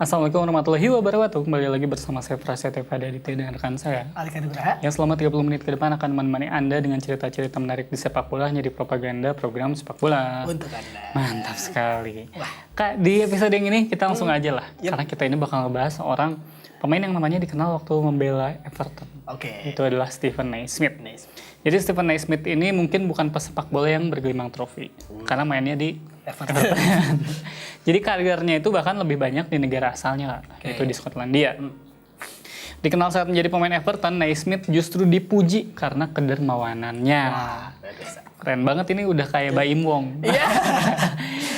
Assalamualaikum warahmatullahi wabarakatuh. Kembali lagi bersama saya Prasetyo Aditya dan rekan saya Alika Nugraha, yang selama 30 menit ke depan akan menemani Anda dengan cerita-cerita menarik di sepak bola hanya di propaganda program sepak bola. untuk Anda. Mantap sekali. Wah. Kak, di episode yang ini kita langsung aja lah. Yep. Karena kita ini bakal ngebahas seorang pemain yang namanya dikenal waktu membela Everton. Oke. Itu adalah Steven Naismith. Jadi Steven Naismith ini mungkin bukan pesepak bola yang bergelimang trofi. Karena mainnya di Everton. Jadi karirnya itu bahkan lebih banyak di negara asalnya, Kak. Yaitu di Skotlandia. Dikenal saat menjadi pemain Everton, Naismith justru dipuji karena kedermawanannya. Wah, Keren banget, ini udah kayak Baim Wong. Iya.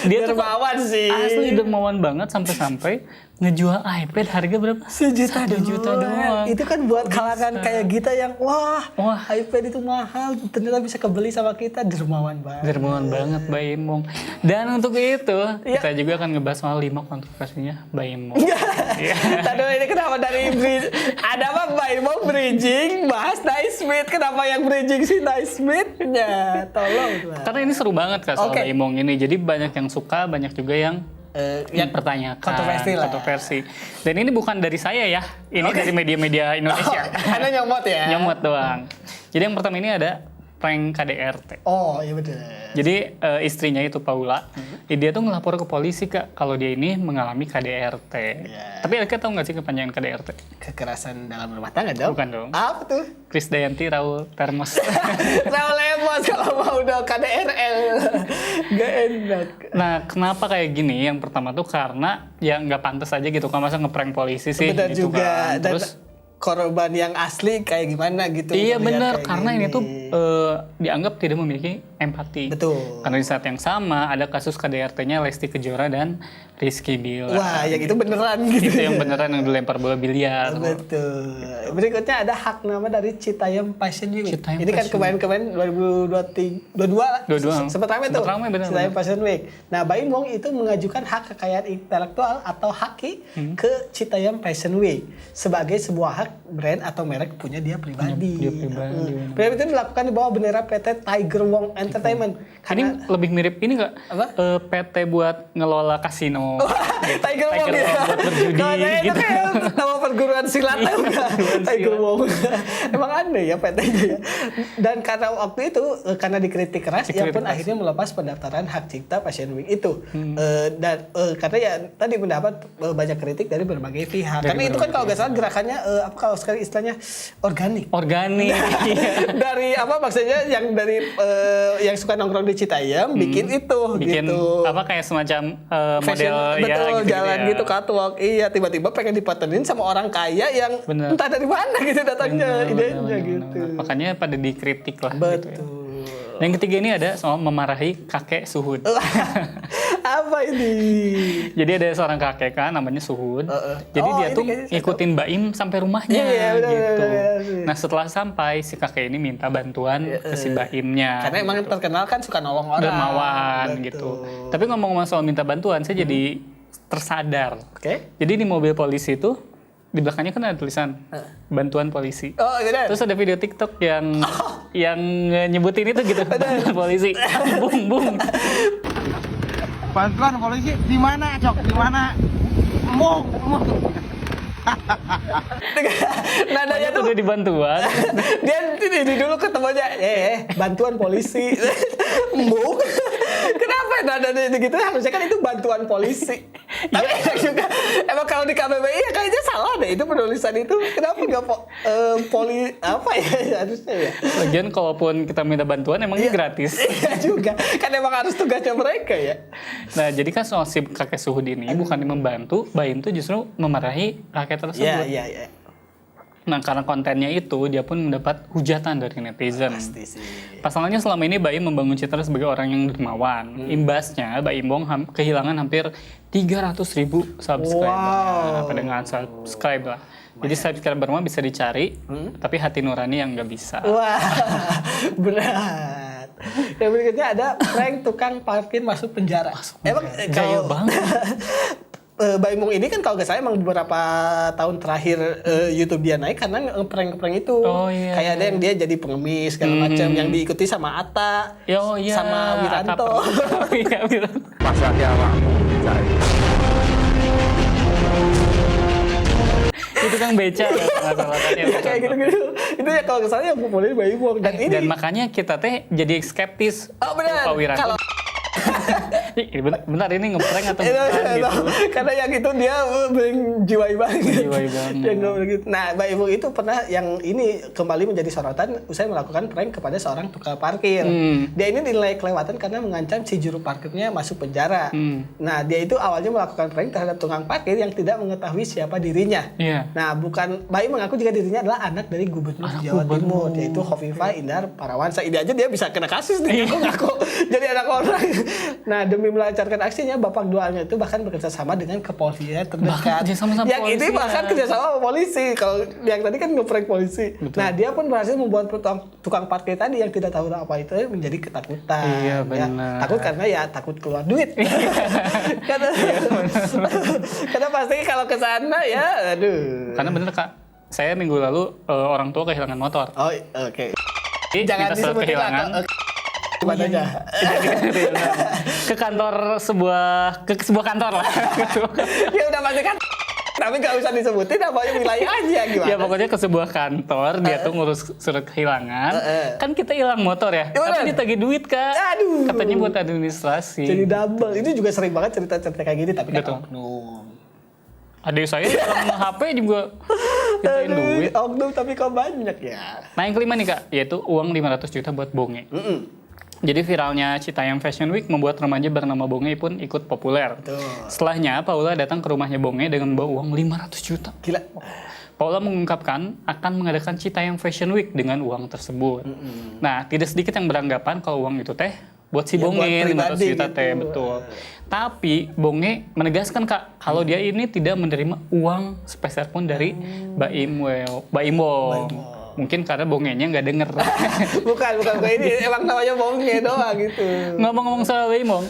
Dia tuh dermawan sih. asli dermawan banget sampai ngejual iPad harga berapa? 1 juta doang. Itu kan buat kalangan kayak kita yang wah, iPad itu mahal, ternyata bisa kebeli sama kita, dermawan banget. Dermawan banget Baim Wong. Dan untuk itu, kita juga akan ngebahas soal 5 kontroversinya Baim Wong. Tadi ini kenapa dari ada apa Baim Wong bridging bahas Naismith, kenapa yang bridging si Naismith-nya? Tolong. Karena ini seru banget Kak soal Baim Wong ini. Jadi banyak yang suka, banyak juga yang pertanyaan kontroversi. Dan ini bukan dari saya ya, ini dari media-media Indonesia. Karena nyomot ya. Nyomot doang. Jadi yang pertama ini ada prank KDRT. Oh iya betul. Jadi istrinya itu Paula, dia tuh ngelapor ke polisi Kak kalau dia ini mengalami KDRT. Tapi Alika tahu nggak sih kepanjangan KDRT? Kekerasan dalam rumah tangga dong? Bukan dong. Apa tuh? Krisdayanti Raul Termos. Raul Lemos kalau mau udah KDRL. Gak enak. Nah, kenapa kayak gini? Yang pertama tuh karena ya nggak pantas aja gitu kan, masa ngeprank polisi sih. Benar gitu juga. Kan. Terus korban yang asli kayak gimana gitu. iya benar, karena ini tuh dianggap tidak memiliki empati. Betul. Karena di saat yang sama ada kasus KDRT-nya Lesti Kejora dan Rizky Bilar. Wah, yang itu beneran gitu. Itu yang beneran yang dilempar bola biliar. Betul. Berikutnya ada hak nama dari Citayam Fashion Week. Citayam Ini kan Fashion kemarin 2022 lah. 22. Sempat ramai tuh. Sempat ramai, benar. Citayam Fashion Week. Nah, Baim Wong itu mengajukan hak kekayaan intelektual atau HAKI ke Citayam Fashion Week sebagai sebuah hak brand atau merek punya dia pribadi. Dia pribadi. Proyek itu dilakukan di bawah bendera PT Tiger Wong Entertainment. Ini lebih mirip ini nggak? PT buat ngelola kasino. Tiger Wong ya. buat berjudi Itu gitu. kayak nama perguruan silat Tiger Wong. Emang aneh ya PT-nya ya. Dan karena waktu itu karena dikritik keras, ia pun akhirnya melepas pendaftaran hak cipta Fashion Week itu. Dan karena ya tadi mendapat banyak kritik dari berbagai pihak. Karena itu kan kalau nggak salah gerakannya apa kalau sekali istilahnya organik. Dari apa maksudnya yang dari yang suka nongkrong di Citayam bikin itu gitu. Apa kayak semacam Fashion, model betul, ya jalan gitu catwalk. Iya, tiba-tiba pengen dipatenin sama orang kaya yang entah dari mana gitu datangnya idenya gitu. Makanya pada dikritik lah. Betul. Gitu ya. Yang ketiga ini ada soal memarahi kakek Suhud. Apa ini? Jadi ada seorang kakek kan namanya Suhud. Jadi dia tuh ngikutin Baim sampai rumahnya gitu. Nah setelah sampai si kakek ini minta bantuan ke si Baimnya. Karena emang terkenal kan suka nolong orang. Dermawan gitu. Tapi ngomong-ngomong soal minta bantuan, saya jadi tersadar. Jadi di mobil polisi itu di belakangnya kan ada tulisan bantuan polisi. Oh, benar. Terus ada video TikTok yang nyebutin itu gitu. Bantuan polisi. Bung. Bantuan polisi di mana, Cok? Di mana? Mau. Nadanya tuh udah di bantuan. Dia ini dulu ketemunya bantuan polisi. Mbok. Kenapa nadanya gitu? Harusnya kan itu bantuan polisi. Tapi juga emang kalau di KBBI ya kayaknya salah deh itu penulisan itu. Kenapa nggak poli apa ya harusnya ya? Lagian kalaupun kita minta bantuan emangnya gratis. Iya juga. Kan emang harus tugasnya mereka ya. Nah jadi kan soal si kakek Suhud ini bukan membantu, Baim tuh justru memarahi kakek tersebut. Iya. Nah karena kontennya itu dia pun mendapat hujatan dari netizen. Pasti sih. Pasalnya selama ini Baim membangun citra sebagai orang yang dermawan. Imbasnya Baim Wong kehilangan hampir 300.000 subscriber. Pendengar subscribe lah. Jadi subscriber mah bisa dicari, tapi hati nurani yang nggak bisa. Wah, berat. Yang berikutnya ada prank tukang parkir masuk penjara. Emang gaya banget. Baim Wong ini kan kalau nggak salah emang beberapa tahun terakhir YouTube dia naik karena ngeprank-ngeprank itu. Kayak ada yang dia jadi pengemis segala macam yang diikuti sama Atta, sama Wiranto. Iya, Wiranto. Pasatnya awakmu. tukang beca masalahnya. Ya, kayak gitu-gitu. Itu ya kalau kesannya yang populer Baim Wong. Dan makanya kita teh jadi skeptis. Oh benar. Pak Wiranto. Kalau bentar ini ngeprank atau bukan gitu. Karena yang itu dia menjiwai banget. Menjiwai banget. Yang begitu. Nah, Mbak Ibu itu pernah yang ini kembali menjadi sorotan usai melakukan prank kepada seorang tukang parkir. Dia ini dinilai kelewatan karena mengancam si juru parkirnya masuk penjara. Nah, dia itu awalnya melakukan prank terhadap tukang parkir yang tidak mengetahui siapa dirinya. Iya. Nah, Mbak Ibu mengaku jika dirinya adalah anak dari Gubernur Jawa Timur, yaitu Khofifah Indar Parawansa. Ini aja dia bisa kena kasus nih, ngaku jadi anak orang. Nah, demi melancarkan aksinya, bapak duanya itu bahkan bekerja sama dengan kepolisian terdekat. Yang ini bahkan kerjasama sama polisi. Kalau yang tadi kan ngeprank polisi. Betul. Nah, dia pun berhasil membuat tukang parkir tadi yang tidak tahu apa itu menjadi ketakutan. Iya, ya, benar. takut karena ya takut keluar duit. Karena pasti kalau ke sana ya, aduh. Karena bener Kak, saya minggu lalu orang tua kehilangan motor. Oh, oke. Jadi Jangan kita disebutin kehilangan. Gimana aja? Ke kantor sebuah kantor lah. Ya udah pasti kan. Tapi gak usah disebutin apa wilayah aja gimana? Ya pokoknya ke sebuah kantor, dia tuh ngurus surat kehilangan. Kan kita hilang motor ya, tapi ditagih duit Kak. Aduh. Katanya buat administrasi. Jadi double. Ini juga sering banget cerita-cerita kayak gini tapi kan Betul. oknum. Adik saya hilang HP juga mintain duit. Oknum tapi kok banyak ya. Nah yang kelima nih Kak, yaitu uang 500 juta buat bonge. Jadi viralnya Citayam Fashion Week membuat remaja bernama Bonge pun ikut populer. Betul. Setelahnya, Paula datang ke rumahnya Bonge dengan membawa uang 500 juta. Gila. Paula mengungkapkan akan mengadakan Citayam Fashion Week dengan uang tersebut. Nah, tidak sedikit yang beranggapan kalau uang itu teh buat si Ya, Bonge, buat 500 pribadi juta gitu. teh, betul. Tapi Bonge menegaskan Kak, kalau dia ini tidak menerima uang sepeser pun dari Mbak Imwong. Mungkin karena bongenya nggak denger. bukan ini emang namanya bonge doang gitu. Ngomong-ngomong soal Baimong,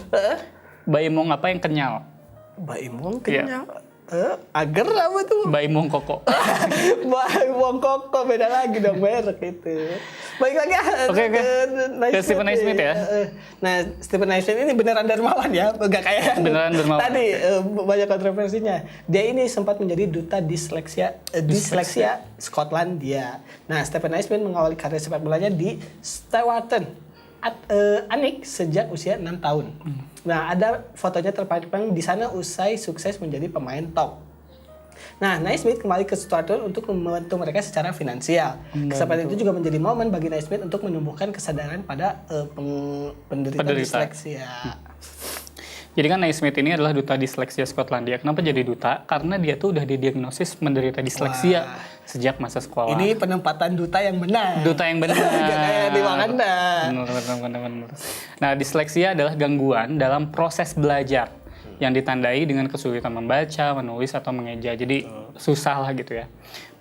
Baimong apa yang kenyal? Mbak Imong kenyal. Agar apa tuh? Baimong koko. Mbak Imong koko beda lagi dong merek itu. Baik lagi Oke. Ke Stephen A. Smith ya. Nah, Stephen A. Smith ini beneran dermawan ya, enggak kayak Beneran dermawan. tadi banyak kontroversinya. Dia ini sempat menjadi duta disleksia Skotlandia. Nah, Stephen A. Smith mengawali karir sepak bolanya di Stewarton Anik sejak usia 6 tahun. Nah, ada fotonya terpampang di sana usai sukses menjadi pemain top. Nah, Naismith kembali ke Stewarton untuk membantu mereka secara finansial. Kesempatan itu juga menjadi momen bagi Naismith untuk menumbuhkan kesadaran pada penderita disleksia. Jadi kan Naismith ini adalah duta disleksia Skotlandia. Kenapa jadi duta? Karena dia tuh udah didiagnosis menderita disleksia sejak masa sekolah. Ini penempatan duta yang benar. Duta yang benar. Gak kayak di Wakanda. Benar. Nah, disleksia adalah gangguan dalam proses belajar yang ditandai dengan kesulitan membaca, menulis, atau mengeja. Jadi susah lah gitu ya.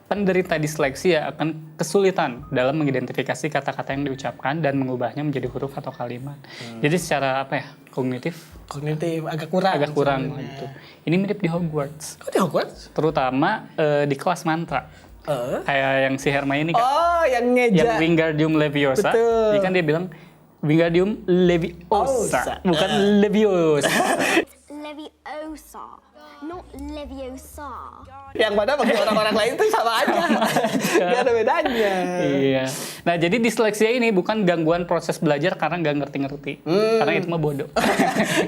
Penderita disleksia akan kesulitan dalam mengidentifikasi kata-kata yang diucapkan dan mengubahnya menjadi huruf atau kalimat. Jadi secara apa ya? Kognitif agak kurang gitu. Ini mirip di Hogwarts. Oh, di Hogwarts? Terutama di kelas mantra. Kayak yang si Hermione kan. Oh, yang ngeja. Yang Wingardium Leviosa. Betul. Jadi kan dia bilang Wingardium Leviosa, bukan Leviosa. Leviosa, not Leviosa. Yang mana bagi orang-orang lain itu sama aja. Gak ada bedanya. Iya. Nah, jadi disleksia ini bukan gangguan proses belajar karena nggak ngerti-ngerti. Karena itu mah bodoh.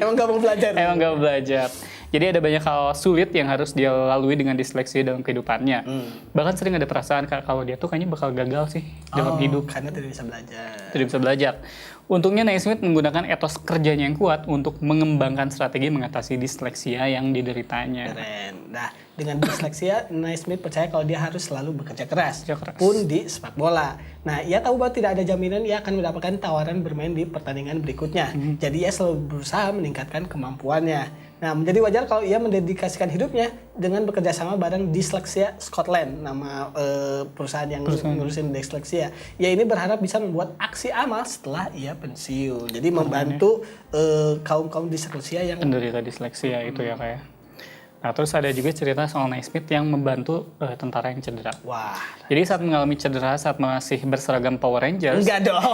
Emang gak mau belajar. Emang nggak belajar. Jadi ada banyak hal sulit yang harus dia lalui dengan disleksia dalam kehidupannya. Bahkan sering ada perasaan kalau dia tuh kayaknya bakal gagal sih dalam hidup. Karena tidak bisa belajar. Tidak bisa belajar. Untungnya Naismith menggunakan etos kerjanya yang kuat untuk mengembangkan strategi mengatasi disleksia yang dideritanya. Keren. Nah, dengan disleksia, Naismith percaya kalau dia harus selalu bekerja keras. Bekerja keras. Pun di sepak bola. Nah, ia tahu bahwa tidak ada jaminan ia akan mendapatkan tawaran bermain di pertandingan berikutnya. Jadi ia selalu berusaha meningkatkan kemampuannya. Nah, menjadi wajar kalau ia mendedikasikan hidupnya dengan bekerja sama bareng Disleksia Scotland, nama perusahaan yang ngurusin disleksia. Ya, ini berharap bisa membuat aksi amal setelah ia pensiun. Jadi membantu kaum-kaum disleksia yang penderita disleksia itu ya kayak. Nah, terus ada juga cerita soal Naismith yang membantu tentara yang cedera. Wah. Jadi saat mengalami cedera saat masih berseragam Power Rangers. Enggak dong.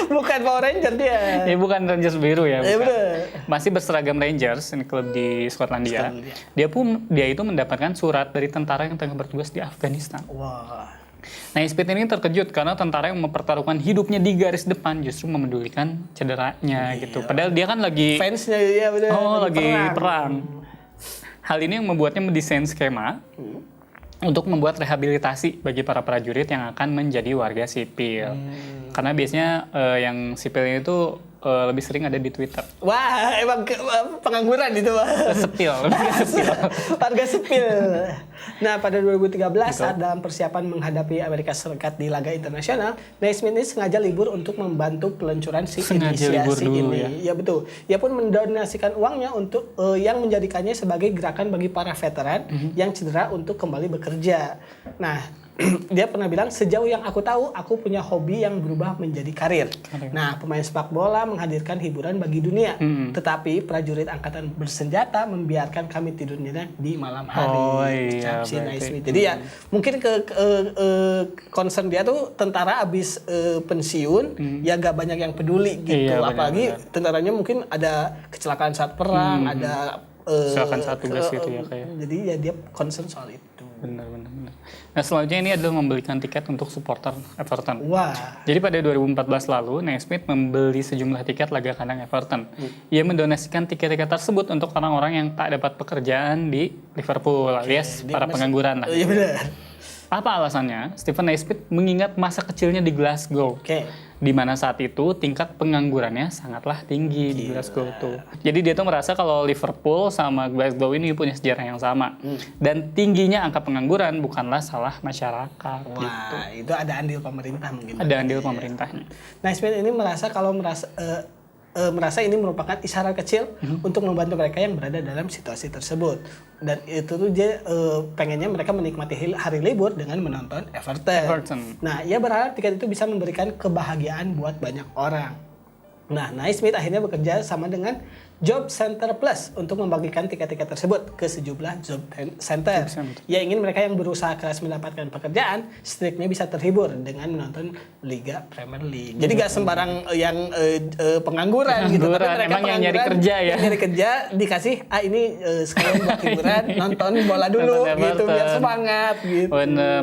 Bukan Power Ranger dia. Ya bukan Rangers biru ya. Bukan. bener. Masih berseragam Rangers, ini klub di Skotlandia. Dia itu mendapatkan surat dari tentara yang tengah bertugas di Afghanistan. Wah. Naismith ini terkejut karena tentara yang mempertaruhkan hidupnya di garis depan justru memedulikan cederanya gitu. Padahal dia kan lagi Fansnya ya bener. lagi perang. Hal ini yang membuatnya mendesain skema untuk membuat rehabilitasi bagi para prajurit yang akan menjadi warga sipil. Karena biasanya yang sipil itu lebih sering ada di Twitter. Wah, emang pengangguran itu, Pak. Sepil. Warga sipil. Nah, pada 2013 saat dalam persiapan menghadapi Amerika Serikat di laga internasional, Naismith ini sengaja libur untuk membantu peluncuran inisiasi ini. Ya betul. Ia pun mendonasikan uangnya untuk yang menjadikannya sebagai gerakan bagi para veteran yang cedera untuk kembali bekerja. Nah, dia pernah bilang, sejauh yang aku tahu, aku punya hobi yang berubah menjadi karir. Nah, pemain sepak bola menghadirkan hiburan bagi dunia. Tetapi prajurit angkatan bersenjata membiarkan kami tidur nyenyak di malam hari. Oh iya, Si Naismith. Jadi ya, mungkin concern dia tuh tentara abis pensiun, ya gak banyak yang peduli gitu. Iya, apalagi tentaranya mungkin ada kecelakaan saat perang, ada Kecelakaan saat tugas gitu ya kayak. Jadi ya dia concern soal itu. Benar. Nah, selanjutnya ini adalah membelikan tiket untuk supporter Everton. Wah. Jadi pada 2014 lalu, Naismith membeli sejumlah tiket laga kandang Everton. Ia mendonasikan tiket-tiket tersebut untuk orang-orang yang tak dapat pekerjaan di Liverpool, alias para pengangguran lah. Iya benar. Apa alasannya? Stephen Naismith mengingat masa kecilnya di Glasgow. Di mana saat itu tingkat penganggurannya sangatlah tinggi di Glasgow tuh. Jadi dia tuh merasa kalau Liverpool sama Glasgow ini punya sejarah yang sama. Dan tingginya angka pengangguran bukanlah salah masyarakat. Wah, gitu. itu ada andil pemerintah mungkin. Ada andil pemerintahnya. Naismith ini merasa ini merupakan isyarat kecil untuk membantu mereka yang berada dalam situasi tersebut. Dan itu tuh dia pengennya mereka menikmati hari libur dengan menonton Everton. Nah, ia berharap tiket itu bisa memberikan kebahagiaan buat banyak orang. Nah, Naismith akhirnya bekerja sama dengan Job Center Plus untuk membagikan tiket-tiket tersebut ke sejumlah job center. Ia ingin mereka yang berusaha keras mendapatkan pekerjaan, setidaknya bisa terhibur dengan menonton Liga Premier League. Jadi gak sembarang yang pengangguran gitu. Tapi mereka emang yang nyari kerja ya. Yang nyari kerja dikasih, ini sekalian buat hiburan, nonton bola dulu gitu, biar semangat gitu.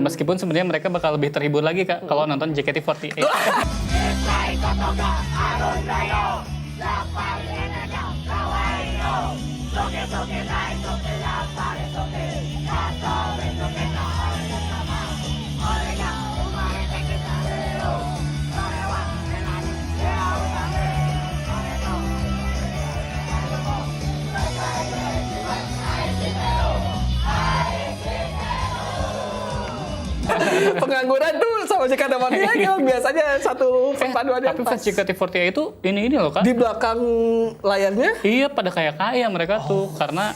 Meskipun sebenarnya mereka bakal lebih terhibur lagi Kak kalau nonton JKT48. Pengangguran tuh sama JKT48 biasanya satu perpaduannya Tapi pas. fans JKT48 itu ini loh Kak. Di belakang layarnya Iya, pada kaya-kaya mereka tuh karena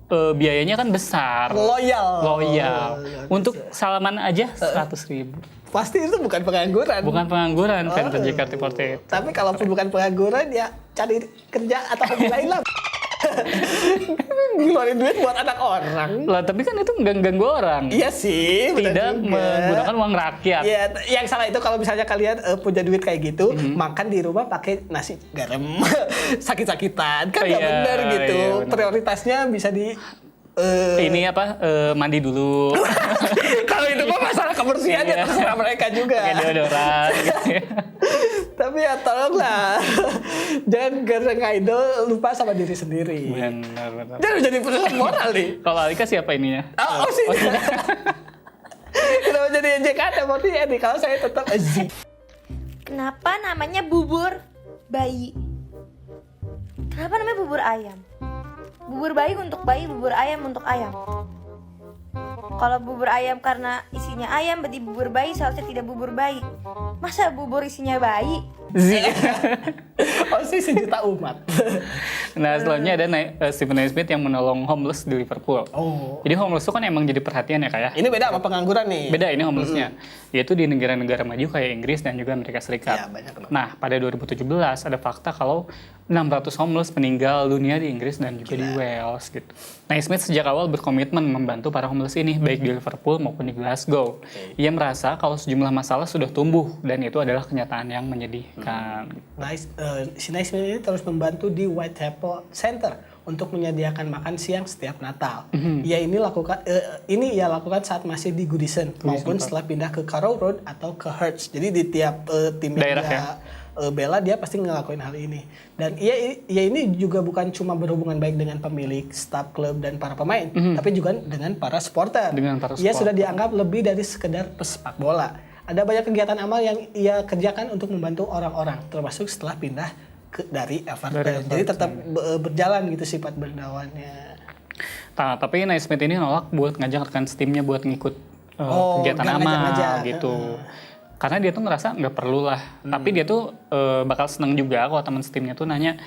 biayanya kan besar. loyal. Untuk salaman aja 100.000. Pasti itu bukan pengangguran. Bukan pengangguran fans JKT48. Tapi kalaupun bukan pengangguran ya cari kerja atau hobi lain lah. Ngeluarin duit buat anak orang. Lah, tapi kan itu nggak ganggu orang. Iya sih, Tidak menggunakan uang rakyat. Ya, yang salah itu kalau misalnya kalian punya duit kayak gitu, makan di rumah pakai nasi garam, sakit-sakitan, kan nggak benar gitu. Iya, benar. Prioritasnya bisa di Ini mandi dulu. kalau itu mah masalah kebersihan ya terserah mereka juga. Pakai deodoran gitu ya. Tapi ya tolonglah, jangan gara-gara idol lupa sama diri sendiri. Benar. Jangan jadi pesan moral nih. Kalau Alika siapa ininya? Oh sih. Kenapa jadi JKT48 nih? Kalau saya tetap Z. Kenapa namanya bubur bayi? Kenapa namanya bubur ayam? Bubur bayi untuk bayi, bubur ayam untuk ayam. Kalau bubur ayam karena isinya ayam, berarti bubur bayi seharusnya tidak bubur bayi. Masa bubur isinya bayi? Osis sejuta umat. Nah, selanjutnya ada Stephen A. Smith yang menolong homeless di Liverpool. Oh. Jadi homeless itu kan emang jadi perhatian ya kayak. Ini beda sama pengangguran nih. Beda ini homelessnya. Yaitu di negara-negara maju kayak Inggris dan juga Amerika Serikat. Ya, banyak banget. Nah, pada 2017 ada fakta kalau 600 homeless meninggal dunia di Inggris dan juga di Wales gitu. Nah, Smith sejak awal berkomitmen membantu para homeless ini baik di Liverpool maupun di Glasgow. Ia merasa kalau sejumlah masalah sudah tumbuh dan itu adalah kenyataan yang menyedihkan. Si Naismith ini terus membantu di Whitechapel Center untuk menyediakan makan siang setiap Natal. Ini ia lakukan saat masih di Goodison maupun setelah pindah ke Carrow Road atau ke Herts. Jadi di tiap tim yang Daerah dia bela dia pasti ngelakuin hal ini. Dan ia ini juga bukan cuma berhubungan baik dengan pemilik, staf klub dan para pemain, tapi juga dengan para supporter. Ia sudah dianggap lebih dari sekedar pesepak bola. Ada banyak kegiatan amal yang ia kerjakan untuk membantu orang-orang, termasuk setelah pindah dari Everton. Jadi tetap berjalan gitu sifat berdawannya. Nah, tapi Naismith ini nolak buat ngajak rekan timnya buat ngikut kegiatan amal gitu. Karena dia tuh ngerasa nggak perlu lah. Tapi dia tuh bakal seneng juga kalau teman setimnya tuh nanya,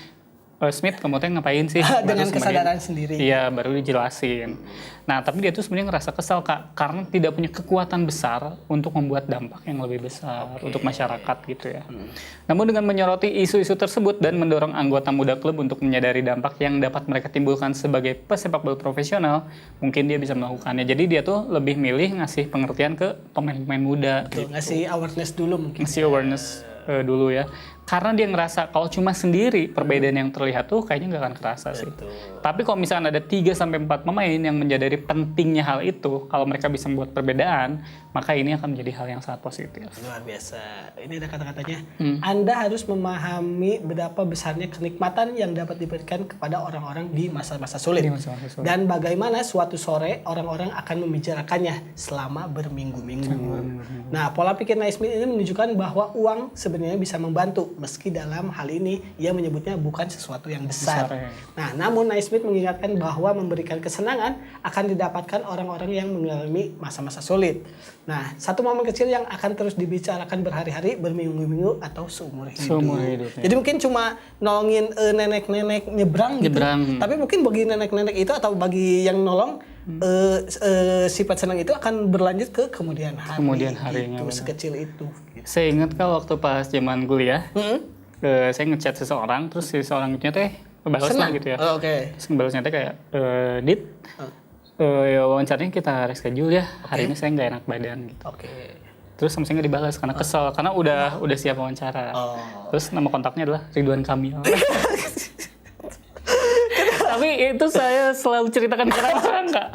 Smith kamu tuh ngapain sih? Dengan kesadaran sendiri. Iya, baru dijelasin. Nah, tapi dia tuh sebenarnya ngerasa kesal Kak, karena tidak punya kekuatan besar untuk membuat dampak yang lebih besar untuk masyarakat gitu ya. Namun dengan menyoroti isu-isu tersebut dan mendorong anggota muda klub untuk menyadari dampak yang dapat mereka timbulkan sebagai pesepak bola profesional, mungkin dia bisa melakukannya. Jadi dia tuh lebih milih ngasih pengertian ke pemain-pemain muda. Gitu. Ngasih awareness dulu mungkin. Ngasih awareness dulu ya. Karena dia ngerasa kalau cuma sendiri perbedaan yang terlihat tuh kayaknya nggak akan kerasa sih. Tapi kalau misalkan ada 3-4 pemain yang menyadari pentingnya hal itu, kalau mereka bisa membuat perbedaan, maka ini akan menjadi hal yang sangat positif. Luar biasa. Ini ada kata-katanya. Anda harus memahami betapa besarnya kenikmatan yang dapat diberikan kepada orang-orang di masa-masa sulit. Dan bagaimana suatu sore orang-orang akan membicarakannya selama berminggu-minggu. Nah, pola pikir Naismith ini menunjukkan bahwa uang sebenarnya bisa membantu. Meski dalam hal ini ia menyebutnya bukan sesuatu yang besar. Nah, namun Naismith mengingatkan bahwa memberikan kesenangan akan didapatkan orang-orang yang mengalami masa-masa sulit. Nah, satu momen kecil yang akan terus dibicarakan berhari-hari, berminggu-minggu atau seumur hidup. Jadi mungkin cuma nolongin nenek-nenek nyebrang gitu. Tapi mungkin bagi nenek-nenek itu atau bagi yang nolong sifat senang itu akan berlanjut ke kemudian harinya gitu, sekecil itu gitu. Saya ingat kalau waktu pas zaman kuliah, saya ngechat seseorang, terus seseorang itu teh balas lah gitu ya. Terus balasnya teh kayak, Dit, wawancaranya kita reschedule ya, hari ini saya nggak enak badan gitu. Terus sama saya nggak dibalas karena kesel, karena udah siap wawancara. Terus nama kontaknya adalah Ridwan Kamil. Tapi itu saya selalu ceritakan ke orang-orang Kak.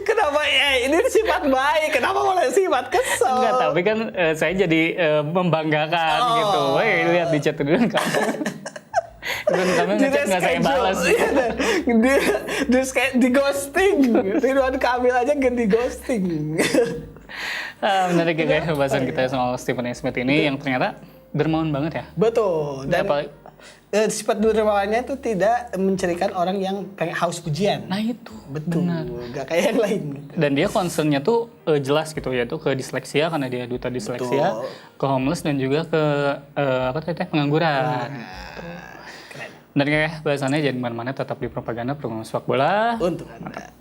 Kenapa ini sifat baik, kenapa malah sifat kesel? Enggak, tapi kan saya jadi membanggakan gitu. Woi, lihat di chat Ridwan Kamil. Ridwan Kamil ngechat nggak saya balas. Terus kayak di ghosting. Ridwan Kamil aja di ghosting. Menarik ya guys pembahasan kita soal Stephen A. Smith ini yang ternyata dermawan banget ya. Betul. Dan sifat dermawannya itu tidak mencirikan orang yang pengen haus pujian. Nah itu. Betul. Gak kayak yang lain. Gitu. Dan dia concernnya tuh jelas gitu, yaitu ke disleksia karena dia duta disleksia, ke homeless dan juga ke pengangguran. Keren. Dan kayak bahasannya jadi mana-mana tetap di propaganda program sepak bola. Untuk Anda.